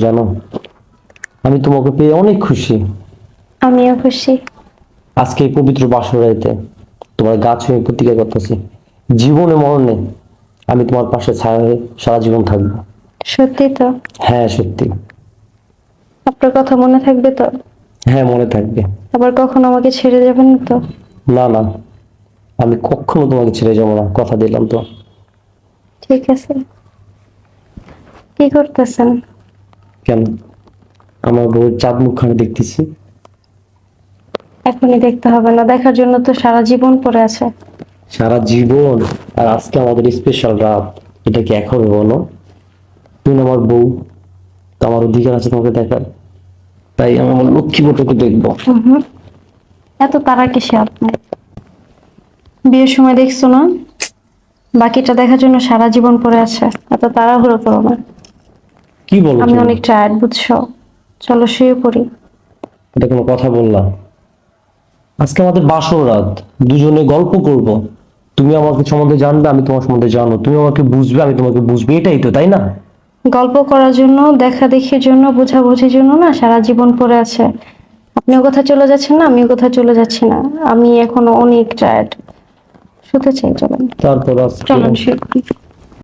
জানো, আমি তোমাকে পেয়ে অনেক খুশি। আমিও খুশি। আজকে এই পবিত্র বাসরাইতে তোমার গা ছুঁয়ে প্রতিজ্ঞা করতেছি, জীবনে মরণে আমি তোমার পাশে ছায়া হয়ে সারা জীবন থাকবো। সত্যি তো? হ্যাঁ সত্যি। আপনার কথা মনে থাকবে তো? হ্যাঁ মনে থাকবে। আবার কখনো আমাকে ছেড়ে যাবেন না তো? না না, আমি কখনো তোমাকে ছেড়ে যাবো না, কথা দিলাম তো। ঠিক আছে। কি করতেছেন? কেন? আমার বউয়ের চাঁদ মুখখানে দেখতেছি। এখনই দেখতে হবে না, দেখার জন্য তো সারা জীবন পড়ে আছে। সারা জীবন? আর আজকে আমাদের স্পেশাল রাত, এটা কি এখন বলো? তুমি আমার বউ, তো আমার অধিকার আছে তোমাকে দেখার। তাই আমি আমার লক্ষ্মী বউটাকে দেখবো। হুম। এত তাড়া কিসে আপনার? বিয়ের সময় দেখছো না, বাকিটা দেখার জন্য সারা জীবন পড়ে আছে। এত তাড়াহুড়ো করো না। কি বলো আমি তুমি? অনেক টায়ার্ড, বুঝছো? চলো শুয়ে পড়ি। এটা কোনো কথা বললাম? আজকে আমাদের বাসর রাত, দুজনে গল্প করব। তুমি আমাকে সম্বন্ধে জানবে, আমি তোমার সম্বন্ধে জানো, তুমি আমাকে বুঝবে, আমি তোমাকে বুঝবো, এটাই তো, তাই না? গল্প করার জন্য, দেখা দেখির জন্য, বোঝাবুঝির জন্য না সারা জীবন পড়ে আছে। আপনিও কোথাও চলে যাচ্ছেন না, আমিও কোথাও চলে যাচ্ছি না। আমি এখনো অনেক টায়ার্ড, শুতে চাই। চলেন, তারপর আজকে চলেন শুয়ে পড়ি।